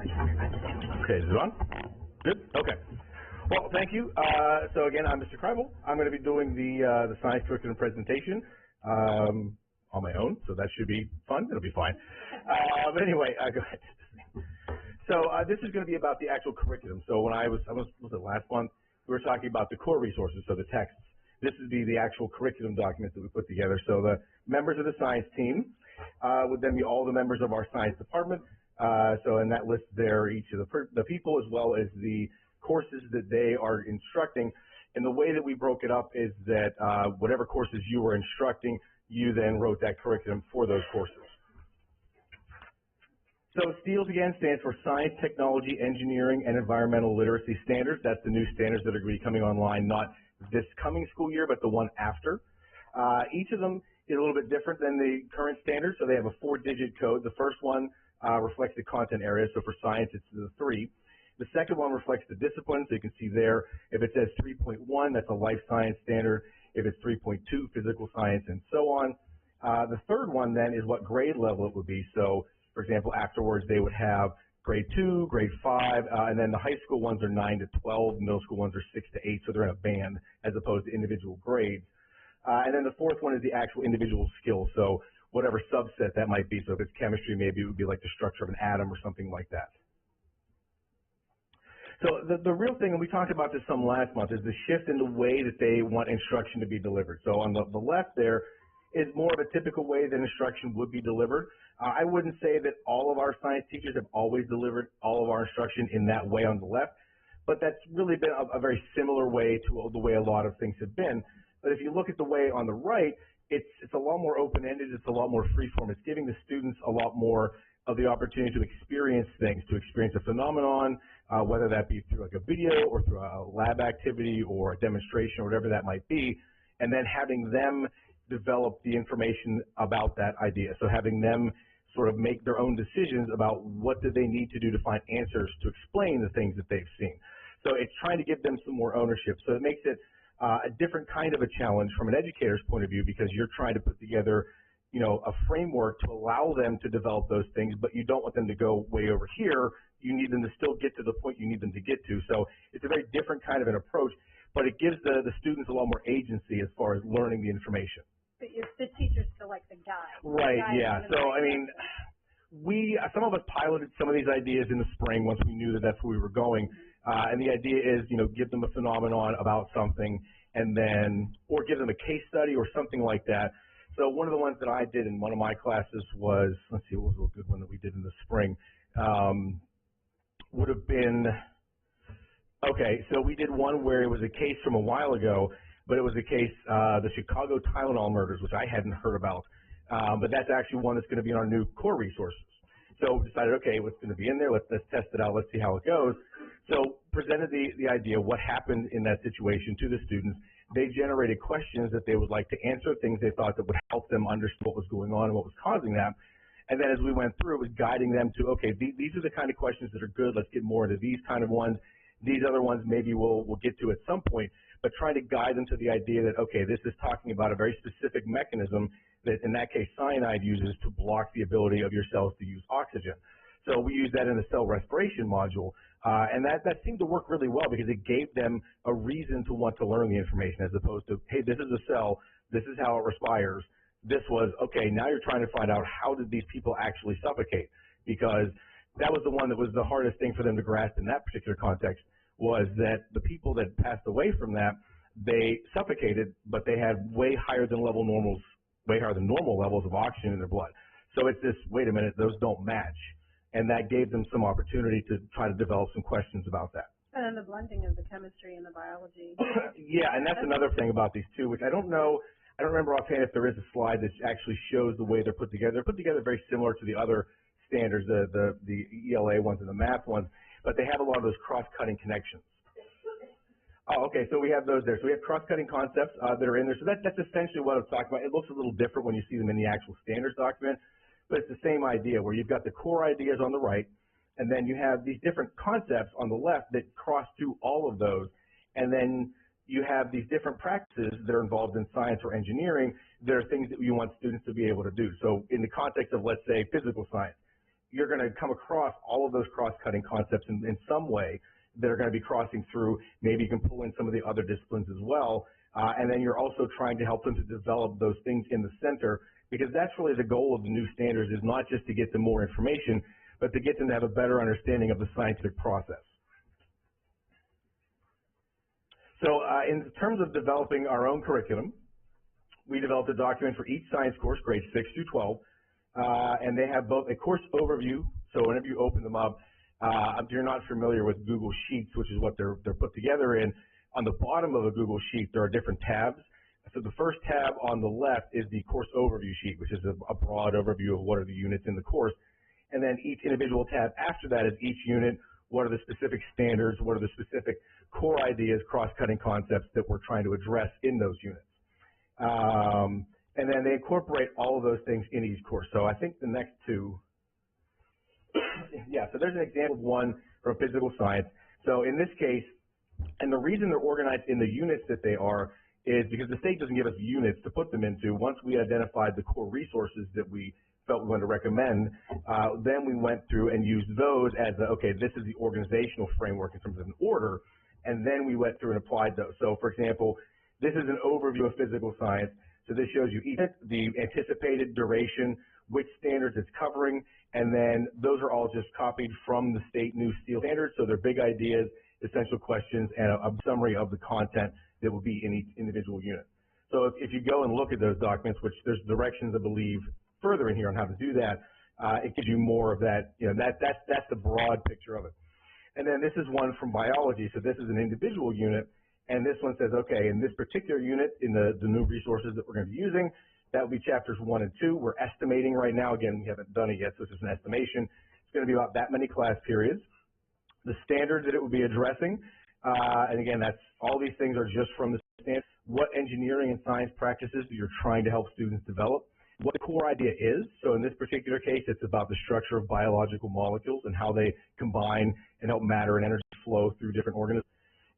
Okay, is it on? Good? Okay. Well, thank you. So again, I'm Mr. Kreibel. I'm going to be doing the science curriculum presentation on my own, so that should be fun. It'll be fine. But anyway, go ahead. So this is going to be about the actual curriculum. So when was it last month? We were talking about the core resources, so the texts. This would be the actual curriculum document that we put together. So the members of the science team would then be all the members of our science department. And that lists there each of the people as well as the courses that they are instructing. And the way that we broke it up is that whatever courses you were instructing, you then wrote that curriculum for those courses. So STEELS again stands for Science, Technology, Engineering, and Environmental Literacy Standards. That's the new standards that are going to be coming online, not this coming school year, but the one after. Each of them is a little bit different than the current standards, so they have a 4-digit code. The first one reflects the content area, so for science it's the 3. The second one reflects the discipline, so you can see there, if it says 3.1, that's a life science standard. If it's 3.2, physical science, and so on. The third one then is what grade level it would be. So, for example, afterwards they would have grade 2, grade 5, and then the high school ones are 9 to 12, middle school ones are 6 to 8, so they're in a band as opposed to individual grades. And then the fourth one is the actual individual skill, so whatever subset that might be. So if it's chemistry, maybe it would be like the structure of an atom or something like that. So the real thing, and we talked about this some last month, is the shift in the way that they want instruction to be delivered. So on the left there is more of a typical way that instruction would be delivered. I wouldn't say that all of our science teachers have always delivered all of our instruction in that way on the left, but that's really been a very similar way to the way a lot of things have been. But if you look at the way on the right, it's a lot more open-ended, it's a lot more free-form. It's giving the students a lot more of the opportunity to experience things, to experience a phenomenon, whether that be through like a video or through a lab activity or a demonstration or whatever that might be, and then having them develop the information about that idea. So having them sort of make their own decisions about what do they need to do to find answers to explain the things that they've seen. So it's trying to give them some more ownership. So it makes it a different kind of a challenge from an educator's point of view, because you're trying to put together, you know, a framework to allow them to develop those things, but you don't want them to go way over here. You need them to still get to the point you need them to get to. So it's a very different kind of an approach, but it gives the students a lot more agency as far as learning the information. But the teachers feel like the guide. Right, yeah. So, I mean, some of us piloted some of these ideas in the spring once we knew that that's where we were going. And the idea is, you know, give them a phenomenon about something and then, or give them a case study or something like that. So one of the ones that I did in one of my classes was, let's see, what was a good one that we did in the spring? Would have been, okay, so we did one where it was a case from a while ago, but it was a case, the Chicago Tylenol murders, which I hadn't heard about. But that's actually one that's going to be in our new core resources. So we decided, okay, what's going to be in there? Let's test it out. Let's see how it goes. So presented the idea, what happened in that situation to the students. They generated questions that they would like to answer, things they thought that would help them understand what was going on and what was causing that. And then as we went through, it was guiding them to, okay, these are the kind of questions that are good. Let's get more into these kind of ones. These other ones maybe we'll get to at some point, but trying to guide them to the idea that, okay, this is talking about a very specific mechanism that, in that case, cyanide uses to block the ability of your cells to use oxygen. So we use that in the cell respiration module, and that seemed to work really well because it gave them a reason to want to learn the information, as opposed to, hey, this is a cell, this is how it respires. This was, okay, now you're trying to find out how did these people actually suffocate, because that was the one that was the hardest thing for them to grasp in that particular context, was that the people that passed away from that, they suffocated, but they had way higher than normal levels of oxygen in their blood. So it's this, wait a minute, those don't match. And that gave them some opportunity to try to develop some questions about that. And then the blending of the chemistry and the biology. Yeah, and that's another thing about these two, which I don't remember offhand if there is a slide that actually shows the way they're put together. They're put together very similar to the other standards, the ELA ones and the math ones, but they have a lot of those cross-cutting connections. Oh, okay, so we have those there. So we have cross-cutting concepts that are in there. So that's essentially what I'm talking about. It looks a little different when you see them in the actual standards document, but it's the same idea where you've got the core ideas on the right, and then you have these different concepts on the left that cross through all of those, and then you have these different practices that are involved in science or engineering that are things that you want students to be able to do. So in the context of, let's say, physical science, you're going to come across all of those cross-cutting concepts in some way that are going to be crossing through. Maybe you can pull in some of the other disciplines as well. And then you're also trying to help them to develop those things in the center, because that's really the goal of the new standards, is not just to get them more information, but to get them to have a better understanding of the scientific process. So in terms of developing our own curriculum, we developed a document for each science course, grades 6 through 12, and they have both a course overview. So whenever you open them up, if you're not familiar with Google Sheets, which is what they're put together in, on the bottom of a Google Sheet, there are different tabs. So the first tab on the left is the course overview sheet, which is a broad overview of what are the units in the course. And then each individual tab after that is each unit, what are the specific standards, what are the specific core ideas, cross-cutting concepts that we're trying to address in those units. And then they incorporate all of those things in each course. So I think the next two, yeah, so there's an example of one from physical science. So in this case, and the reason they're organized in the units that they are is because the state doesn't give us units to put them into. Once we identified the core resources that we felt we wanted to recommend, then we went through and used those as, okay, this is the organizational framework in terms of an order, and then we went through and applied those. So, for example, this is an overview of physical science. So this shows you the anticipated duration, which standards it's covering, and then those are all just copied from the state new STEEL standards. So they're big ideas, essential questions, and a summary of the content that will be in each individual unit. So if you go and look at those documents, which there's directions, I believe, further in here on how to do that, it gives you more of that, that's the broad picture of it. And then this is one from biology. So this is an individual unit, and this one says, okay, in this particular unit, in the new resources that we're going to be using, that will be chapters 1 and 2. We're estimating right now. Again, we haven't done it yet, so it's just an estimation. It's going to be about that many class periods. The standards that it will be addressing, and again, that's all these things are just from the standards. What engineering and science practices that you're trying to help students develop. What the core idea is. So in this particular case, it's about the structure of biological molecules and how they combine and help matter and energy flow through different organisms.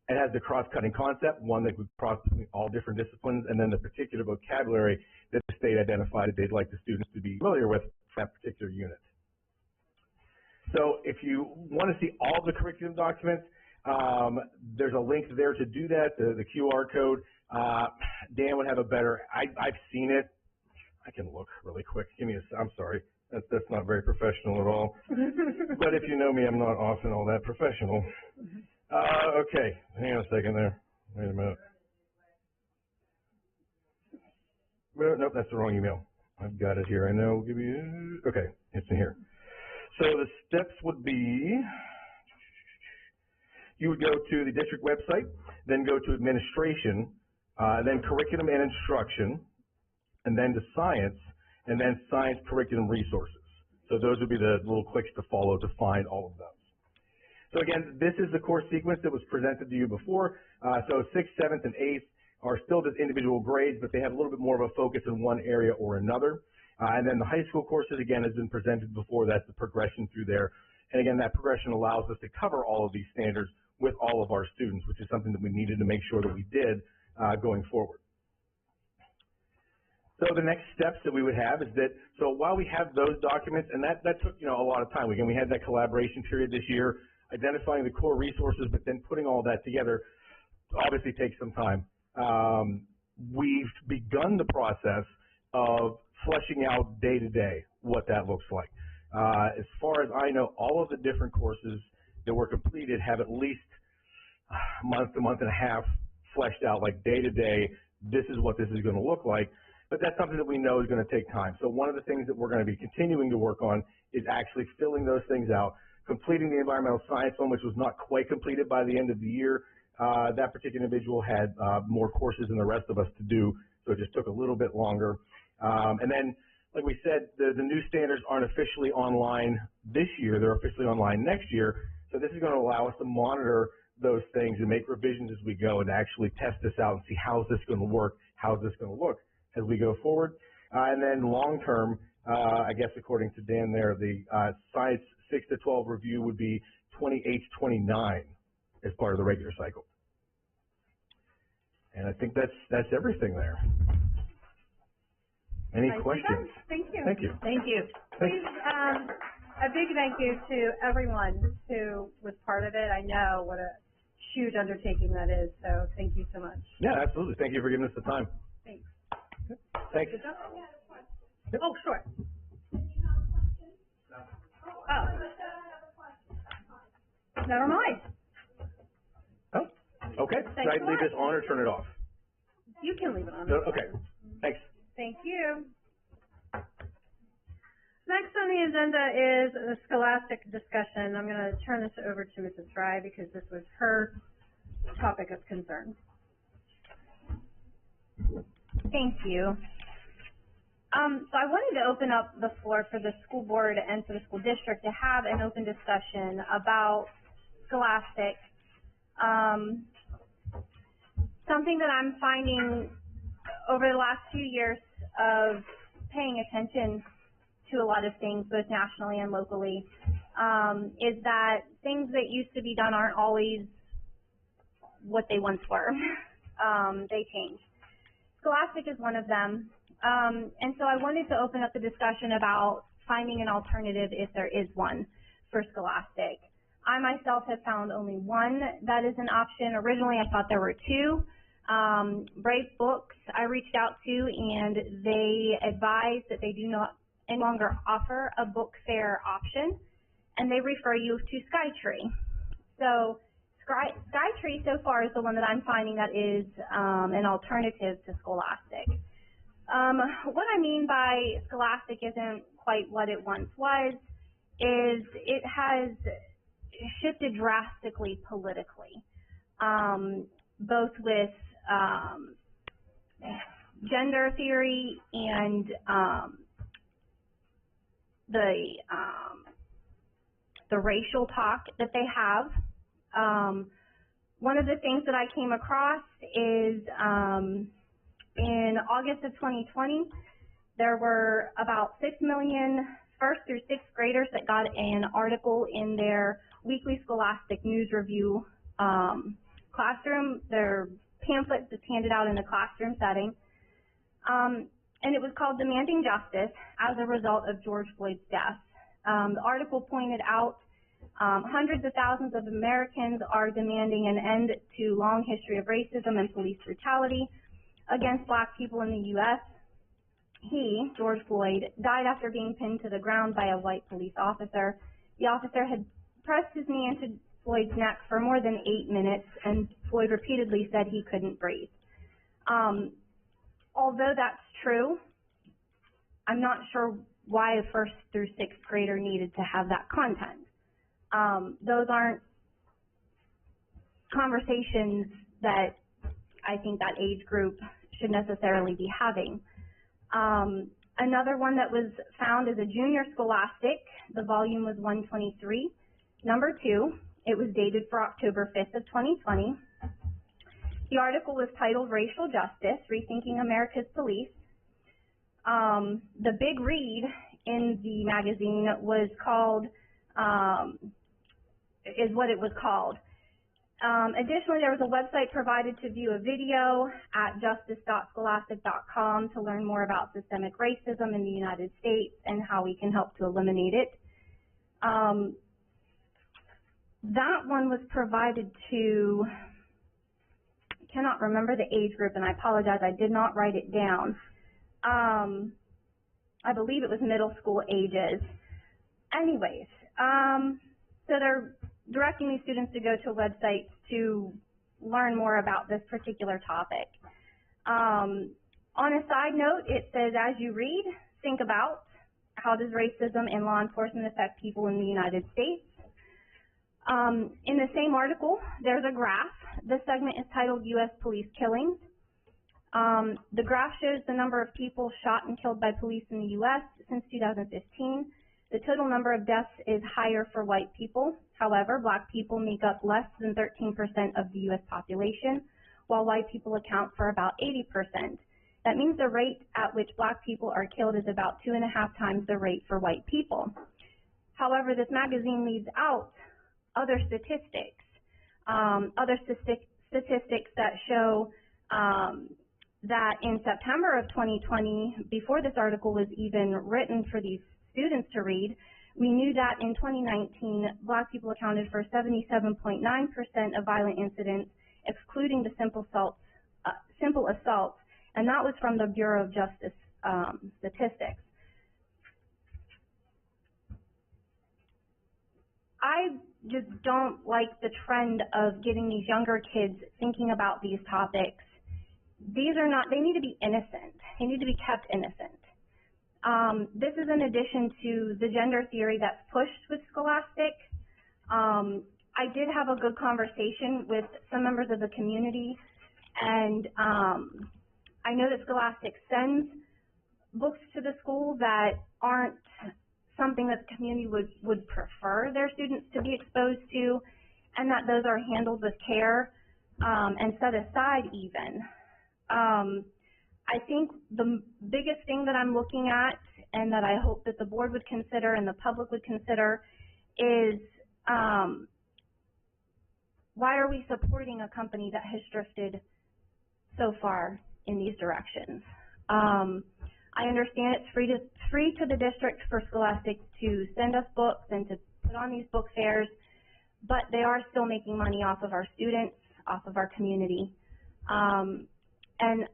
It has the cross-cutting concept, one that would cross between all different disciplines, and then the particular vocabulary that the state identified that they'd like the students to be familiar with for that particular unit. So if you want to see all the curriculum documents, there's a link there to do that, the QR code. Dan would have a better, I've seen it. I can look really quick. I'm sorry. That's not very professional at all. But if you know me, I'm not often all that professional. Okay, hang on a second there. Wait a minute. Well, nope, that's the wrong email. I've got it here. I know. Give you. Okay, it's in here. So the steps would be, you would go to the district website, then go to administration, then curriculum and instruction, and then to science, and then science curriculum resources. So those would be the little clicks to follow to find all of those. So again, this is the course sequence that was presented to you before. So 6th, 7th, and 8th are still just individual grades, but they have a little bit more of a focus in one area or another. And then the high school courses, again, has been presented before. That's the progression through there. And again, that progression allows us to cover all of these standards with all of our students, which is something that we needed to make sure that we did going forward. So the next steps that we would have is that, so while we have those documents, and that took, a lot of time. Again, we had that collaboration period this year, identifying the core resources, but then putting all that together obviously takes some time. We've begun the process of fleshing out day-to-day what that looks like. As far as I know, all of the different courses that were completed have at least a month and a half fleshed out, like day-to-day, this is what this is going to look like. But that's something that we know is going to take time. So one of the things that we're going to be continuing to work on is actually filling those things out, completing the environmental science one, which was not quite completed by the end of the year. That particular individual had more courses than the rest of us to do, so it just took a little bit longer. And then, like we said, the new standards aren't officially online this year. They're officially online next year. So this is going to allow us to monitor those things and make revisions as we go and actually test this out and see how's this going to work, how's this going to look as we go forward. And then long term, I guess according to Dan there, the science 6 to 12 review would be 28-29 as part of the regular cycle. And I think that's everything there. Any questions? Thank you. Thank you. Thank you. Please A big thank you to everyone who was part of it. I know what a huge undertaking that is, so thank you so much. Yeah, absolutely. Thank you for giving us the time. Thanks. Thanks. Good job. Oh, sure. Oh. Never mind. Oh, okay. Should I leave this on or turn it off? You can leave it on. No, okay. Thanks. Thank you. Next on the agenda is the scholastic discussion. I'm going to turn this over to Mrs. Fry because this was her topic of concern. Thank you. So I wanted to open up the floor for the school board and for the school district to have an open discussion about scholastic. Something that I'm finding over the last few years of paying attention to a lot of things, both nationally and locally, is that things that used to be done aren't always what they once were. They change. Scholastic is one of them. And so I wanted to open up the discussion about finding an alternative if there is one for Scholastic. I myself have found only one that is an option. Originally I thought there were two. Brave Books I reached out to, and they advised that they do not any longer offer a book fair option, and they refer you to Skytree. So Skytree so far is the one that I'm finding that is an alternative to Scholastic. What I mean by Scholastic isn't quite what it once was, is it has shifted drastically politically, both with gender theory and the racial talk that they have. One of the things that I came across is in August of 2020, there were about 6 million first through sixth graders that got an article in their weekly Scholastic News Review classroom. Their pamphlet that's handed out in a classroom setting. And it was called Demanding Justice as a Result of George Floyd's Death. The article pointed out hundreds of thousands of Americans are demanding an end to long history of racism and police brutality against Black people in the U.S. He, George Floyd, died after being pinned to the ground by a white police officer. The officer had pressed his knee into Floyd's neck for more than 8 minutes, and Floyd repeatedly said he couldn't breathe. Although that's true, I'm not sure why a first through sixth grader needed to have that content. Those aren't conversations that I think that age group should necessarily be having. Another one that was found is a junior Scholastic. The volume was 123, number 2. It was dated for October 5th of 2020. The article was titled Racial Justice, Rethinking America's Police. The big read in the magazine was called, is what it was called. Additionally, there was a website provided to view a video at justice.scholastic.com to learn more about systemic racism in the United States and how we can help to eliminate it. That one was provided to, I cannot remember the age group, and I apologize, I did not write it down. I believe it was middle school ages. Anyways, so they're directing these students to go to websites to learn more about this particular topic. On a side note, it says, as you read, think about how does racism in law enforcement affect people in the United States. In the same article, there's a graph. This segment is titled U.S. Police Killings. The graph shows the number of people shot and killed by police in the U.S. since 2015. The total number of deaths is higher for white people. However, Black people make up less than 13% of the U.S. population, while white people account for about 80%. That means the rate at which Black people are killed is about 2.5 times the rate for white people. However, this magazine leaves out other statistics that show that in September of 2020, before this article was even written for these students to read, We knew that in 2019, Black people accounted for 77.9% of violent incidents, excluding the simple assaults, and that was from the Bureau of Justice statistics. I just don't like the trend of getting these younger kids thinking about these topics. These are not, they need to be innocent. They need to be kept innocent. This is in addition to the gender theory that's pushed with Scholastic. I did have a good conversation with some members of the community, and I know that Scholastic sends books to the school that aren't something that the community would prefer their students to be exposed to, and that those are handled with care and set aside even. I think the biggest thing that I'm looking at, and that I hope that the board would consider and the public would consider, is why are we supporting a company that has drifted so far in these directions? I understand it's free to the district for Scholastic to send us books and to put on these book fairs, but they are still making money off of our students, off of our community. And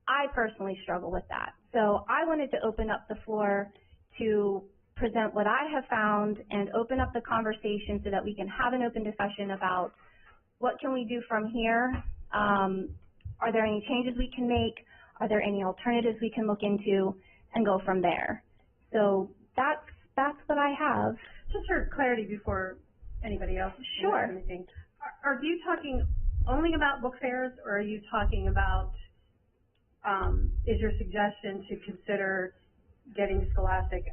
I personally struggle with that. So I wanted to open up the floor to present what I have found and open up the conversation so that we can have an open discussion about what can we do from here. Are there any changes we can make? Are there any alternatives we can look into, and go from there? So that's what I have. Just for clarity before anybody else Sure. says anything, are you talking only about book fairs, or are you talking about, is your suggestion to consider getting Scholastic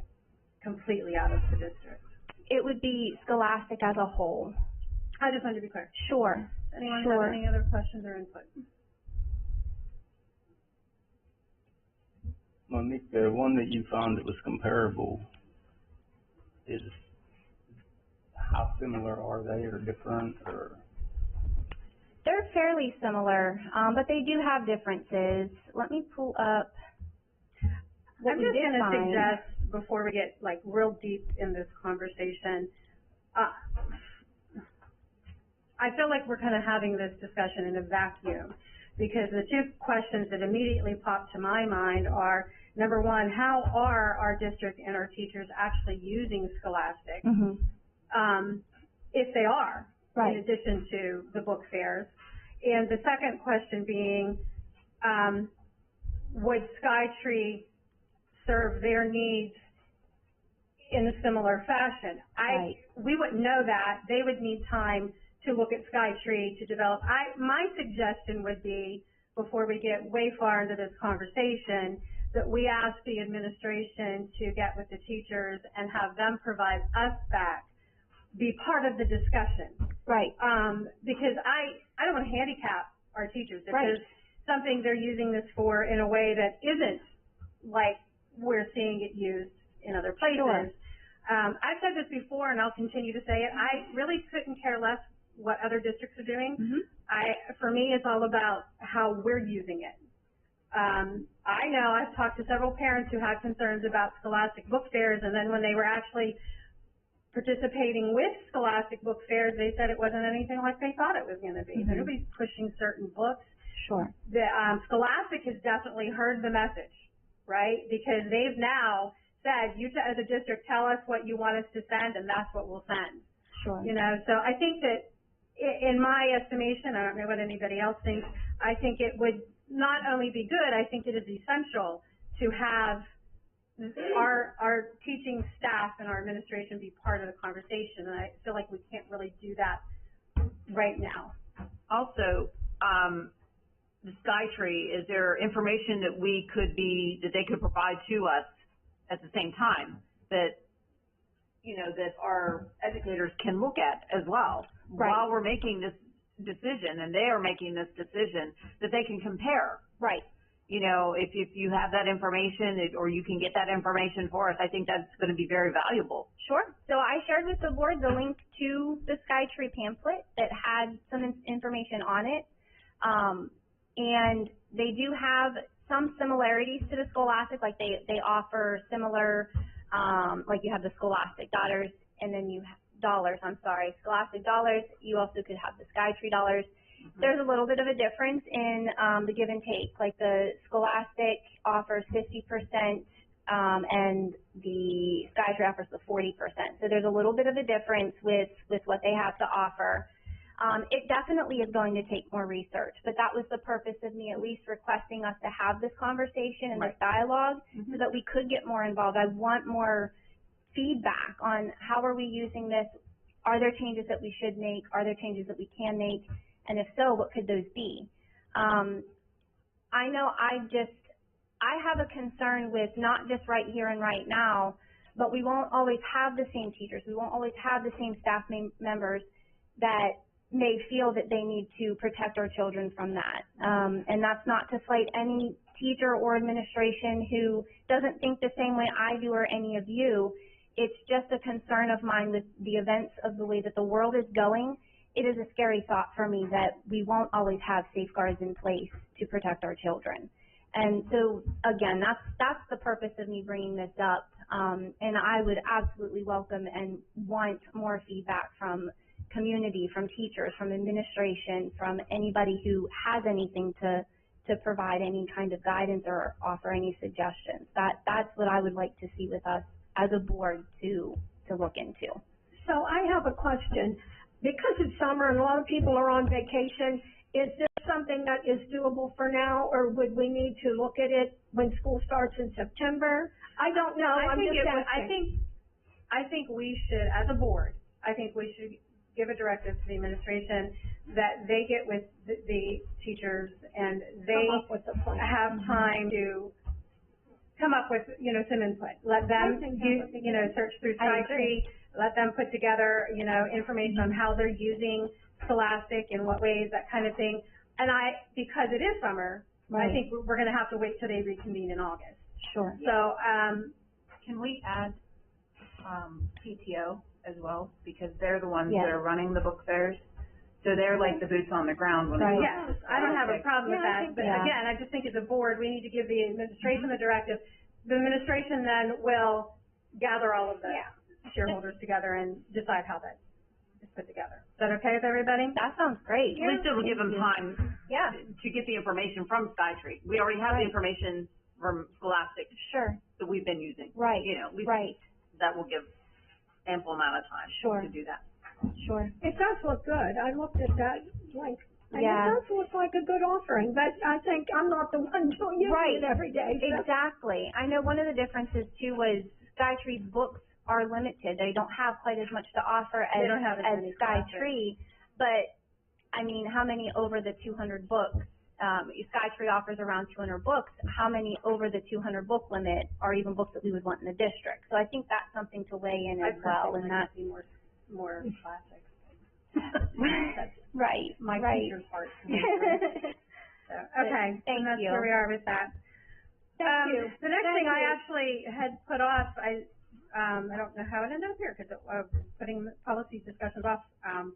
completely out of the district? It would be Scholastic as a whole. I just wanted to be clear. Sure. Anyone Sure. have any other questions or input? Monique, the one that you found that was comparable, is how similar are they, or different, or? They're fairly similar, but they do have differences. Let me pull up what I'm we just did going to find. suggest, before we get like real deep in this conversation, I feel like we're kind of having this discussion in a vacuum, because the two questions that immediately pop to my mind are, number one, how are our district and our teachers actually using Scholastic? If they are, Right. in addition to the book fairs. And the second question being, would Skytree serve their needs in a similar fashion? Right. We wouldn't know that. They would need time to look at Skytree to develop. My suggestion would be, before we get way far into this conversation, that we ask the administration to get with the teachers and have them provide us back, be part of the discussion. Right. Because I don't want to handicap our teachers. If Right. there's something they're using this for in a way that isn't like we're seeing it used in other places. Sure. I've said this before, and I'll continue to say it. I really couldn't care less what other districts are doing. For me, it's all about how we're using it. I know I've talked to several parents who had concerns about Scholastic book fairs, and then when they were actually participating with Scholastic book fairs, they said it wasn't anything like they thought it was going to be. They're going to be pushing certain books. Sure. The Scholastic has definitely heard the message, right? Because they've now said, you as a district, tell us what you want us to send, and that's what we'll send. Sure. You know, so I think that, in my estimation, I don't know what anybody else thinks, I think it would not only be good, I think it is essential to have our teaching staff and our administration be part of the conversation, and I feel like we can't really do that right now. Also, the Skytree, is there information that they could provide to us at the same time that, you know, that our educators can look at as well? Right. While we're making this decision, and they are making this decision, that they can compare. Right. You know, if you have that information, or you can get that information for us, I think that's going to be very valuable. Sure. So I shared with the board the link to the Skytree pamphlet that had some information on it. And they do have some similarities to the Scholastic, like they offer similar like you have the Scholastic dollars, and then you have Scholastic dollars. You also could have the Skytree dollars. There's a little bit of a difference in the give and take. Like the Scholastic offers 50%, and the Skytree offers the 40%. So there's a little bit of a difference with what they have to offer. It definitely is going to take more research, but that was the purpose of me at least requesting us to have this conversation and this dialogue so that we could get more involved. I want more feedback on how are we using this? Are there changes that we should make? Are there changes that we can make? And if so, what could those be? I know I have a concern with not just right here and right now, but we won't always have the same teachers. We won't always have the same staff members that may feel that they need to protect our children from that. And that's not to slight any teacher or administration who doesn't think the same way I do or any of you. It's just a concern of mine with the events of the way that the world is going. It is a scary thought for me that we won't always have safeguards in place to protect our children. And so, again, that's the purpose of me bringing this up. And I would absolutely welcome and want more feedback from community, from teachers, from administration, from anybody who has anything to provide any kind of guidance or offer any suggestions. That's what I would like to see with us as a board to look into. So I have a question. Because it's summer and a lot of people are on vacation, is this something that is doable for now, or would we need to look at it when school starts in September? I don't know. I think we should, as a board, I think we should give a directive to the administration that they get with the teachers and they have time to come up with, some input. Let them, search through Skytree. Let them put together, information on how they're using Scholastic, in what ways, that kind of thing. And because it is summer, I think we're going to have to wait till they reconvene in August. Sure. So, Can we add PTO as well, because they're the ones that are running the book fairs, so they're like the boots on the ground when yes, I don't have a problem with that. But again, I just think as a board, we need to give the administration the directive. The administration then will gather all of the shareholders together and decide how that is put together. Is that okay with everybody? That sounds great. At least it will give them time to get the information from Skytree. We already have the information from Scholastic that we've been using. Right. That will give ample amount of time to do that. Sure. It does look good. I looked at that and it does look like a good offering, but I think I'm not the one doing it every day. So. Exactly. I know one of the differences too was Skytree's books are limited. They don't have quite as much to offer as Skytree, but I mean, how many over the 200 books? Skytree offers around 200 books. How many over the 200 book limit are even books that we would want in the district? So I think that's something to weigh in as well, and that's more classics. Right. My teacher's heart. So, okay. Thank that's you. Where we are with that. The next thing I actually had put off, I don't know how it ended up here because I was putting policy discussions off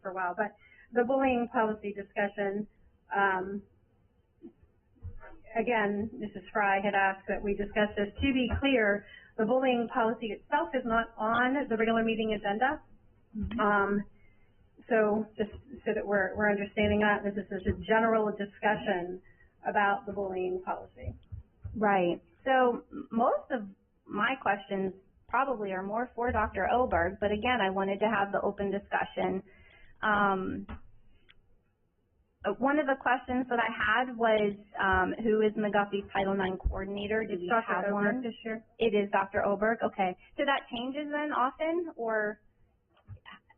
for a while, but the bullying policy discussion, again, Mrs. Fry had asked that we discuss this. To be clear, the bullying policy itself is not on the regular meeting agenda. So just so that we're understanding that, this is just a general discussion about the bullying policy. Right. So most of my questions probably are more for Dr. Oberg, but again, I wanted to have the open discussion. One of the questions that I had was, who is McGuffey's Title IX coordinator? Do we have one? This year? It is Dr. Oberg. Okay. So that changes then often, or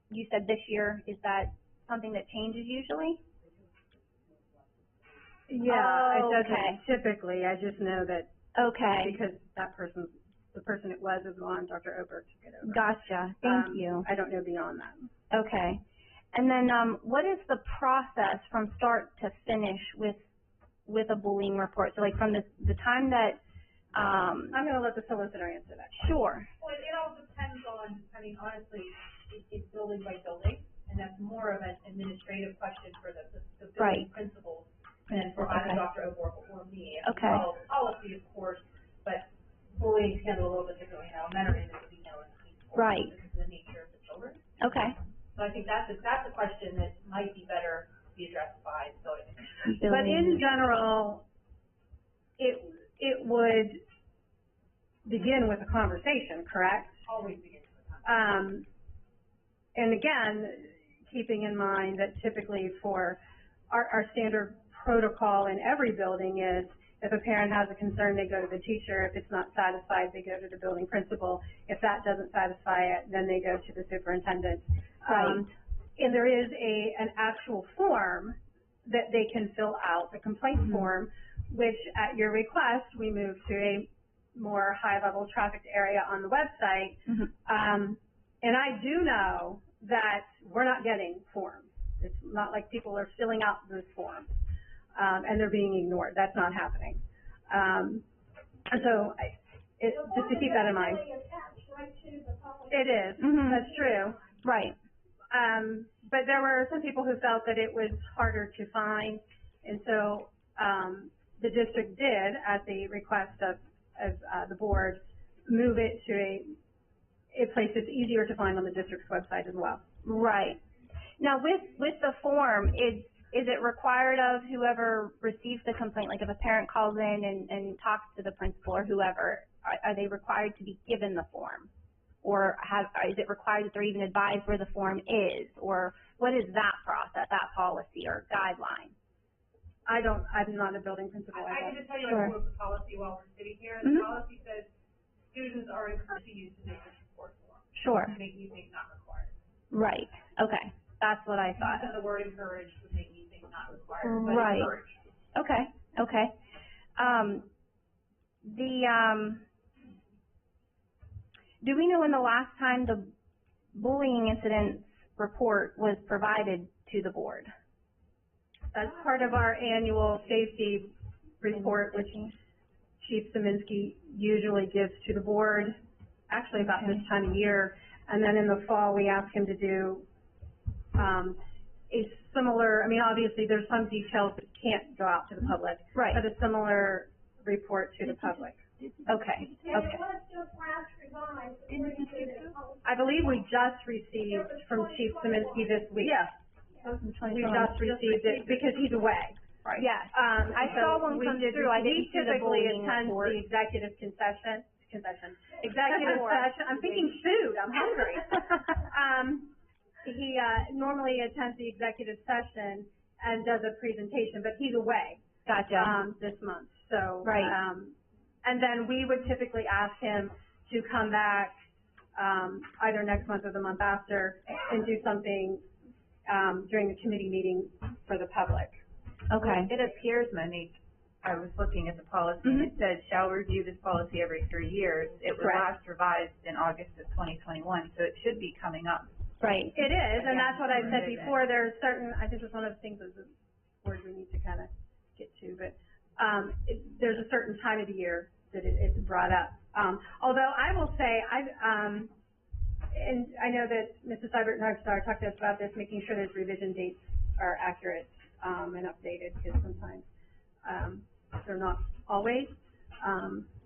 you said this year, is that something that changes usually? Yeah, it doesn't typically. I just know that because the person it was gone, Dr. Oberg took it over. Gotcha. Thank you. I don't know beyond that. Okay. And then what is the process from start to finish with a bullying report? So like from the time that I'm going to let the solicitor answer that. Sure. Well, it all depends on, honestly, it's building by building, and that's more of an administrative question for the building principals than for either Dr. Oberg or me. Okay. Policy, of course, but bullying is handled a little bit differently in elementary than it would be Right. Because of the nature of the children. Okay. So I think that's a question that might be better to be addressed by the building administrator. But in general, it would begin with a conversation, correct? Always begins with a conversation. And again, keeping in mind that typically for our standard protocol in every building is if a parent has a concern, they go to the teacher. If it's not satisfied, they go to the building principal. If that doesn't satisfy it, then they go to the superintendent. Right. And there is an actual form that they can fill out, the complaint form, which at your request, we moved to a more high-level trafficked area on the website. And I do know that we're not getting forms. It's not like people are filling out those forms, and they're being ignored. That's not happening. And so, just to keep that in mind. It is. That's true. Right. But there were some people who felt that it was harder to find, and so the district did, at the request of the board, move it to a place that's easier to find on the district's website as well. Right. Now, with the form, is it required of whoever receives the complaint, like if a parent calls in and talks to the principal or whoever, are they required to be given the form? Or is it required that they're even advised where the form is? Or what is that process, that policy or guideline? I'm not a building principal. I can just tell you, Sure. I quote the policy while we're sitting here. The policy says students are encouraged to use the district support form. Sure. To make me think not required. Right. Okay. That's what I thought. And the word encouraged would make me think not required, but Right. encouraged. Okay. Okay. Do we know when the last time the bullying incident report was provided to the board? That's part of our annual safety report, which Chief Szyminski usually gives to the board, actually about this time of year. And then in the fall, we ask him to do a similar, I mean, obviously, there's some details that can't go out to the public. Right. But a similar report to the public. Okay. Okay. I believe we just received from Chief Szyminski this week. Yeah. We just received it because he's away. Right. Yes. I saw one come through. I didn't see the bullying report. He typically attends the executive executive session. I'm thinking food. I'm hungry. He normally attends the executive session and does a presentation, but he's away. Gotcha. This month. So. Right. And then we would typically ask him to come back, either next month or the month after and do something, during the committee meeting for the public. Okay. It appears, Monique, I was looking at the policy, and it says, shall review this policy every 3 years. It was Correct. last revised in August of 2021, so it should be coming up. Right. It is, and that's what I've said Revision. before. There's certain, I think it's one of the things, is a word we need to kind of get to, but, there's a certain time of the year that it's brought up. Although I will say, and I know that Mrs. Seibert and Hardstar talked to us about this, making sure those revision dates are accurate, and updated, because sometimes, they're not always.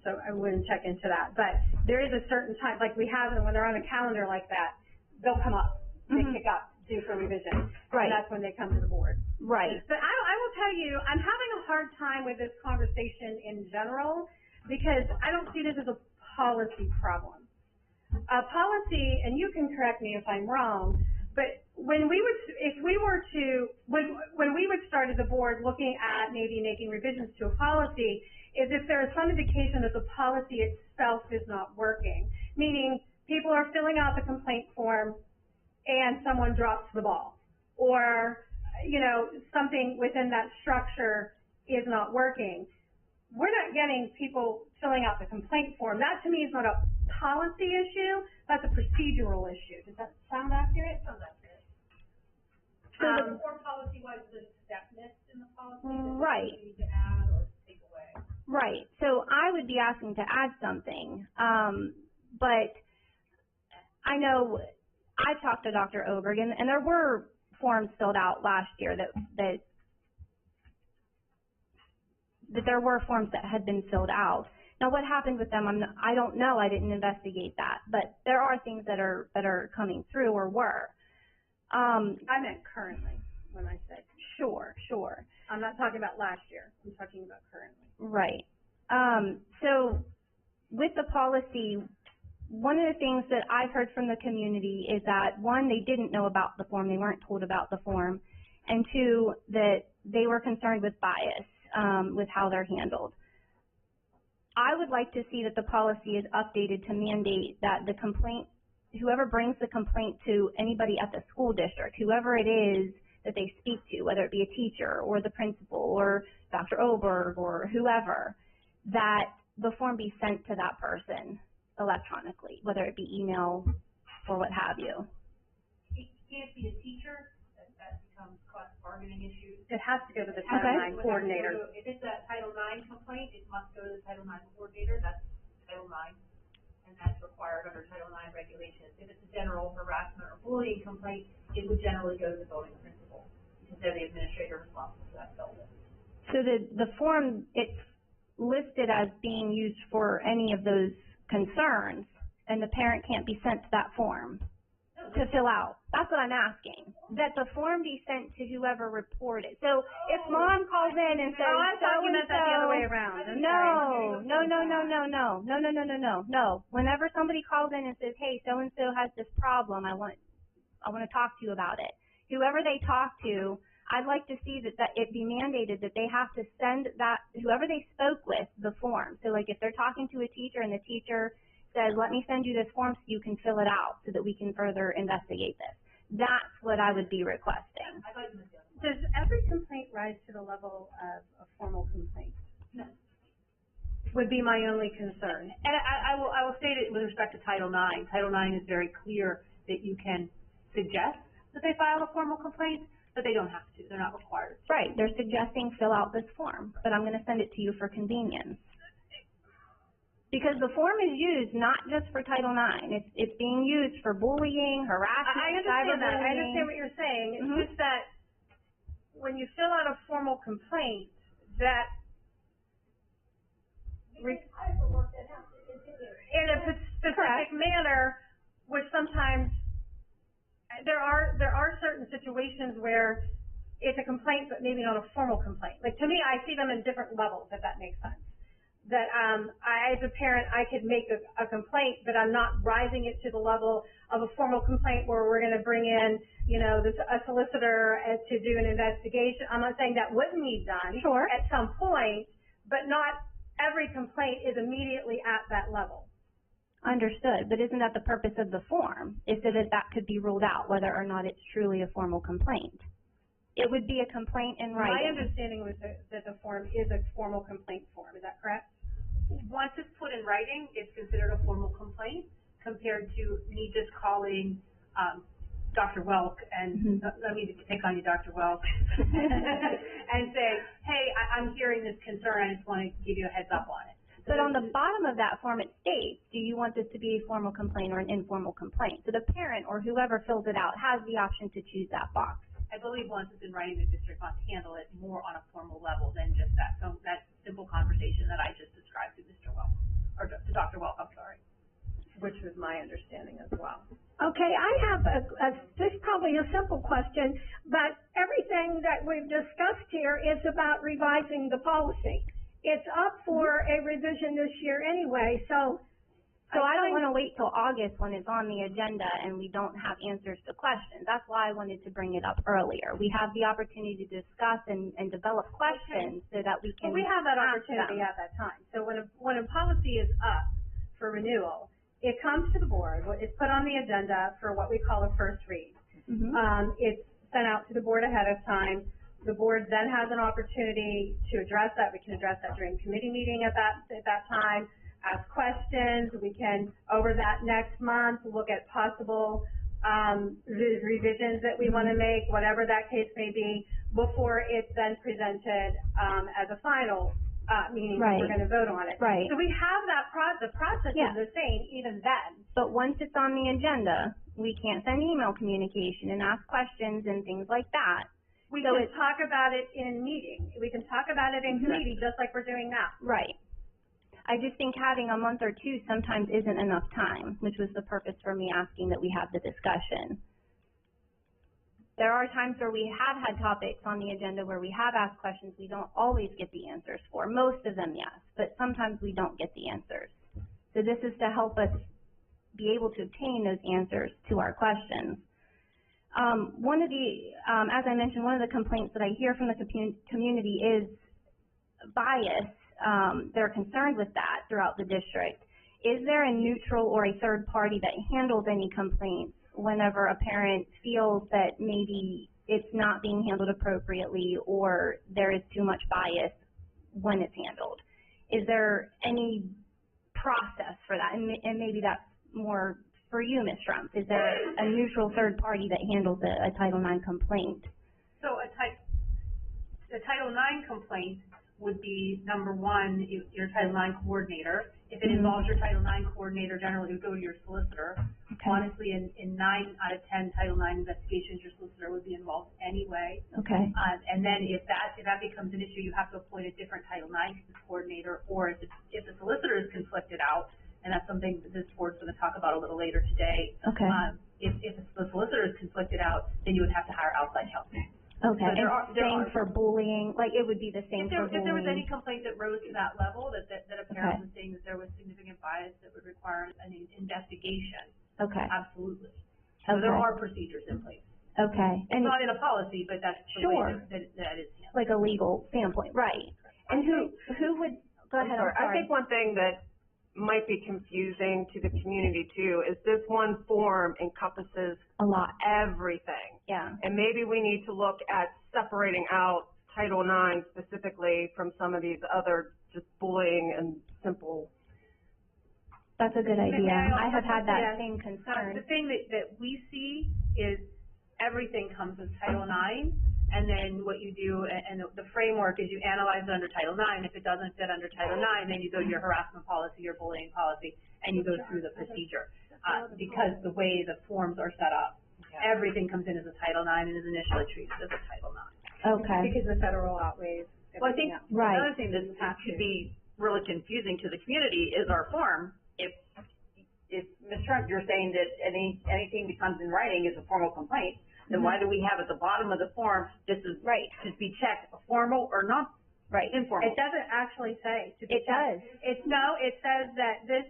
So I wouldn't check into that. But there is a certain time, like we have them when they're on a calendar like that, they'll come up, they pick up, due for revision. Right. And that's when they come to the board. Right. But I will tell you, I'm having a hard time with this conversation in general, because I don't see this as a policy problem. A policy, and you can correct me if I'm wrong, but when we would start as a board looking at maybe making revisions to a policy, is if there is some indication that the policy itself is not working, meaning people are filling out the complaint form and someone drops the ball, or, something within that structure is not working. We're not getting people filling out the complaint form. That to me is not a policy issue, that's a procedural issue. Does that sound accurate? Sounds accurate. So Or policy-wise, the step list in the policy Right. that you need to add or take away. Right. So I would be asking to add something, but I know I talked to Dr. Oberg, and there were forms filled out last year that there were forms that had been filled out. Now, what happened with them, I don't know, I didn't investigate that, but there are things that are coming through or were. I meant currently, when I said. Sure. I'm not talking about last year, I'm talking about currently. Right. So with the policy, one of the things that I've heard from the community is that, one, they didn't know about the form, they weren't told about the form, and two, that they were concerned with bias, with how they're handled. I would like to see that the policy is updated to mandate that the complaint, whoever brings the complaint to anybody at the school district, whoever it is that they speak to, whether it be a teacher or the principal or Dr. Oberg or whoever, that the form be sent to that person electronically, whether it be email or what have you. It can't be a teacher, that becomes collective bargaining issues. It has to go to the Title IX coordinator. If it's a Title IX complaint, it must go to the Title IX coordinator, that's Title IX, and that's required under Title IX regulations. If it's a general harassment or bullying complaint, it would generally go to the building principal, because they're the administrator responsible for that building. So the form, it's listed as being used for any of those concerns, and the parent can't be sent to that form to fill out. That's what I'm asking. That the form be sent to whoever reported. So if mom calls in and says, I thought you meant that the other way around. No. Whenever somebody calls in and says, hey, so-and-so has this problem, I want to talk to you about it. Whoever they talk to, I'd like to see that it be mandated that they have to send that, whoever they spoke with, the form. So like if they're talking to a teacher and the teacher says, let me send you this form so you can fill it out so that we can further investigate this. That's what I would be requesting. Does every complaint rise to the level of a formal complaint? No. Would be my only concern. And I will state it with respect to Title IX. Title IX is very clear that you can suggest that they file a formal complaint, but they don't have to. They're not required to. Right. They're suggesting fill out this form, but I'm going to send it to you for convenience. Because the form is used not just for Title IX. It's being used for bullying, harassment, I understand that. I cyberbullying. understand what you're saying. It's Mhm. just that when you fill out a formal complaint, that in a specific manner, which sometimes there are certain situations where it's a complaint, but maybe not a formal complaint. Like to me, I see them in different levels, if that makes sense. That I, as a parent, I could make a complaint, but I'm not rising it to the level of a formal complaint where we're going to bring in, a solicitor to do an investigation. I'm not saying that wouldn't be done Sure. at some point, but not every complaint is immediately at that level. Understood, but isn't that the purpose of the form? Is so that could be ruled out, whether or not it's truly a formal complaint. It would be a complaint in My writing. understanding was that the form is a formal complaint form. Is that correct? Once it's put in writing, it's considered a formal complaint compared to me just calling, Dr. Welk and, let me take on you, Dr. Welk, and say, hey, I'm hearing this concern, I just want to give you a heads up on it. But on the bottom of that form, it states, do you want this to be a formal complaint or an informal complaint? So the parent or whoever fills it out has the option to choose that box. I believe once it's in writing, the district must handle it more on a formal level than just that simple conversation that I just described to Mr. Welk, or to Dr. Welk, I'm sorry. Which was my understanding as well. Okay, I have this is probably a simple question, but everything that we've discussed here is about revising the policy. It's up for a revision this year anyway, so I don't want to wait till August when it's on the agenda and we don't have answers to questions. That's why I wanted to bring it up earlier. We have the opportunity to discuss and develop questions so that we can. Well, we have that ask opportunity them. at that time. So when a policy is up for renewal, it comes to the board, it's put on the agenda for what we call a first read. Mhm. It's sent out to the board ahead of time. The board then has an opportunity to address that. We can address that during committee meeting at that time, ask questions. We can, over that next month, look at possible revisions that we want to make, whatever that case may be, before it's then presented as a final meaning Right. we're going to vote on it. Right. So we have that the process Yeah. is the same even then. But once it's on the agenda, we can't send email communication and ask questions and things like that. We So can it's- talk about it in meeting. We can talk about it in committee just like we're doing now. Right. I just think having a month or two sometimes isn't enough time, which was the purpose for me asking that we have the discussion. There are times where we have had topics on the agenda where we have asked questions we don't always get the answers for. Most of them, yes, but sometimes we don't get the answers. So this is to help us be able to obtain those answers to our questions. One of the, as I mentioned, one of the complaints that I hear from the community is bias. They're concerned with that throughout the district. Is there a neutral or a third party that handles any complaints whenever a parent feels that maybe it's not being handled appropriately or there is too much bias when it's handled? Is there any process for that? And maybe that's more for you, Ms. Trump. Is there a neutral third party that handles a Title IX complaint? So the Title IX complaint would be, number one, your Title IX coordinator. If it involves your Title IX coordinator, generally it would go to your solicitor. Okay. Honestly, in 9 out of 10 Title IX investigations, your solicitor would be involved anyway. Okay. And then if that becomes an issue, you have to appoint a different Title IX coordinator, or if the solicitor is conflicted out, and that's something that this board's going to talk about a little later today. Okay. If the solicitor is conflicted out, then you would have to hire outside counsel. Okay. So And same for bullying, like it would be the same for bullying. If there was any complaint that rose to that level, that a parent was saying that there was significant bias that would require an investigation. Okay. Absolutely. So there are procedures in place. Okay. It's not in a policy, but that's the way that is handled. Like a legal standpoint, right. And who would, go ahead, I'm sorry. I think one thing that might be confusing to the community too is this one form encompasses A lot. everything. Yeah. And maybe we need to look at separating out Title IX specifically from some of these other just bullying and simple. That's a good idea. I have had that Yeah. same concern. The thing that we see is everything comes with Title IX, and then what you do, and the framework is you analyze it under Title IX. If it doesn't fit under Title IX, then you go to your harassment policy, your bullying policy, and you go through the procedure. Because the way the forms are set up, everything comes in as a Title IX and is initially treated as a Title IX. Okay. Because the federal outweighs Well, I think Right. another thing that could be really confusing to the community is our form. If Ms. Trump, you're saying that anything that comes in writing is a formal complaint, then why do we have at the bottom of the form, this is Right. to be checked, formal or not Right. informal? It doesn't actually say to be It does. it says that this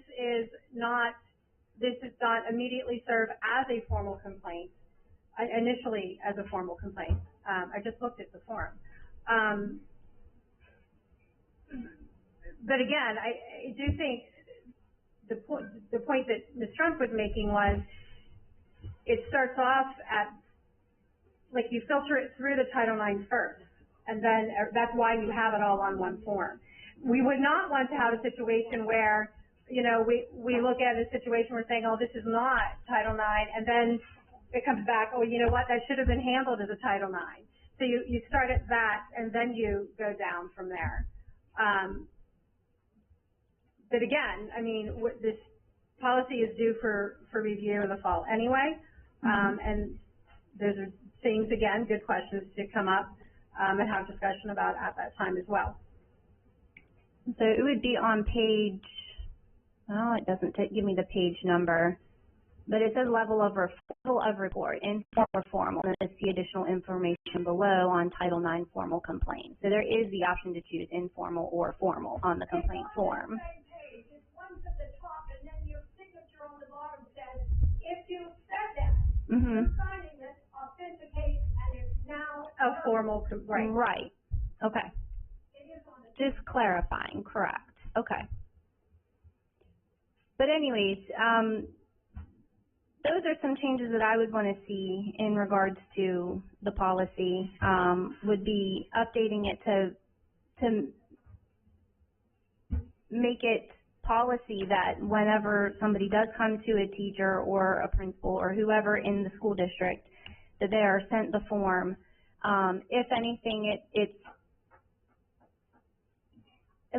does not immediately serve as a formal complaint, initially as a formal complaint. I just looked at the form. But again, I do think the point that Ms. Trump was making was it starts off at, like, you filter it through the Title IX first, and then that's why you have it all on one form. We would not want to have a situation where, you know, we look at a situation, we're saying, oh, this is not Title IX, and then it comes back, oh, you know what, that should have been handled as a Title IX. So you start at that, and then you go down from there. But again, I mean, this policy is due for review in the fall anyway, and those are things, again, good questions to come up and have discussion about at that time as well. So it would be on page, well, it doesn't give me the page number, but it says level of report, informal or formal, and it's the additional information below on Title IX formal complaint. So there is the option to choose informal or formal on the complaint form. It's one's at the top, and then your signature on the bottom says, if you said that, you're signing this, authenticate, and it's now A formal, right. Right. Okay. It is on the Just clarifying, correct. Okay. But anyways, those are some changes that I would want to see in regards to the policy, would be updating it to make it policy that whenever somebody does come to a teacher or a principal or whoever in the school district, that they are sent the form. If anything, it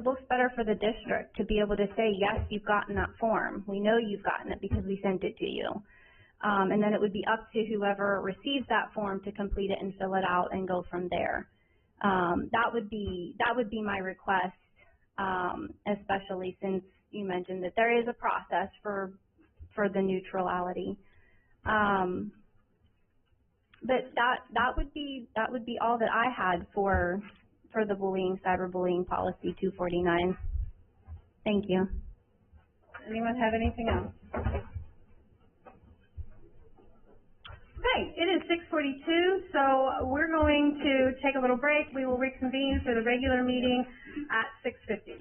looks better for the district to be able to say, yes, you've gotten that form. We know you've gotten it because we sent it to you. And then it would be up to whoever receives that form to complete it and fill it out and go from there. That would be my request especially since you mentioned that there is a process for the neutrality. But that would be all that I had for the cyberbullying policy 249. Thank you. Anyone have anything else? Okay, it is 6:42, so we're going to take a little break. We will reconvene for the regular meeting at 6:50.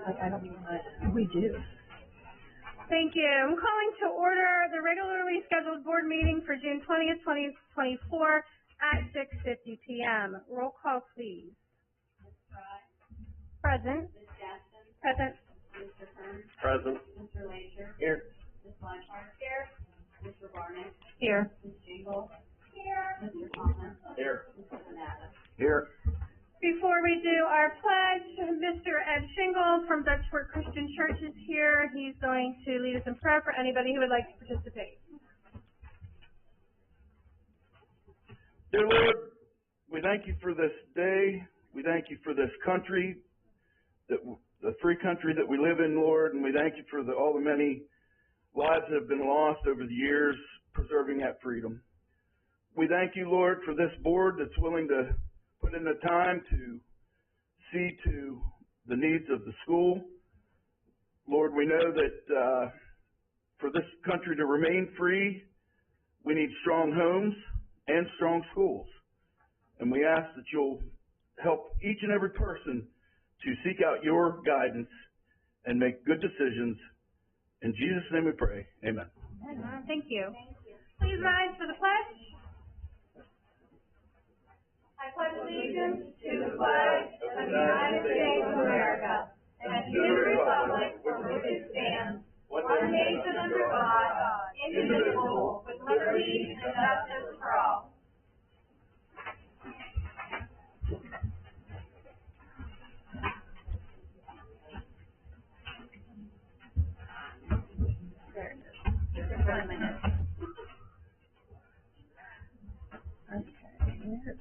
I don't want, we do. Thank you. I'm calling to order the regularly scheduled board meeting for June 20th, 2024 at 6:50 p.m. Roll call, please. Present. Present. Present. Here. Here. Here. Here. Before we do our pledge, Mr. Ed Shingle from Dutchford Christian Church is here. He's going to lead us in prayer for anybody who would like to participate. Dear Lord, we thank you for this day. We thank you for this country, the free country that we live in, Lord, and we thank you for all the many lives that have been lost over the years preserving that freedom. We thank you, Lord, for this board that's willing to put in the time to see to the needs of the school. Lord, we know that for this country to remain free, we need strong homes and strong schools. And we ask that you'll help each and every person to seek out your guidance and make good decisions. In Jesus' name we pray. Amen. Thank you. Please rise for the pledge. I pledge allegiance to the flag of the United States of America and to the republic for which it stands, one nation under God, indivisible, with liberty and justice for all.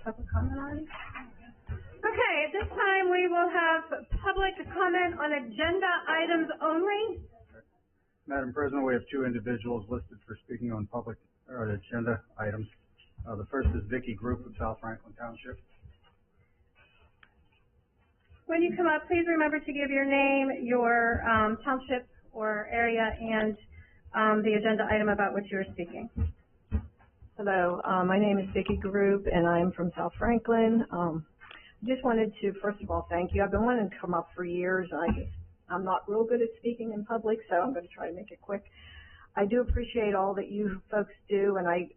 Public comment already? Okay, at this time, we will have public comment on agenda items only. Madam President, we have two individuals listed for speaking on public agenda items. The first is Vicki Group of South Franklin Township. When you come up, please remember to give your name, your township or area, and the agenda item about which you are speaking. Hello, my name is Vicki Group, and I'm from South Franklin. Just wanted to, first of all, thank you. I've been wanting to come up for years, and I'm not real good at speaking in public, so I'm going to try to make it quick. I do appreciate all that you folks do, and I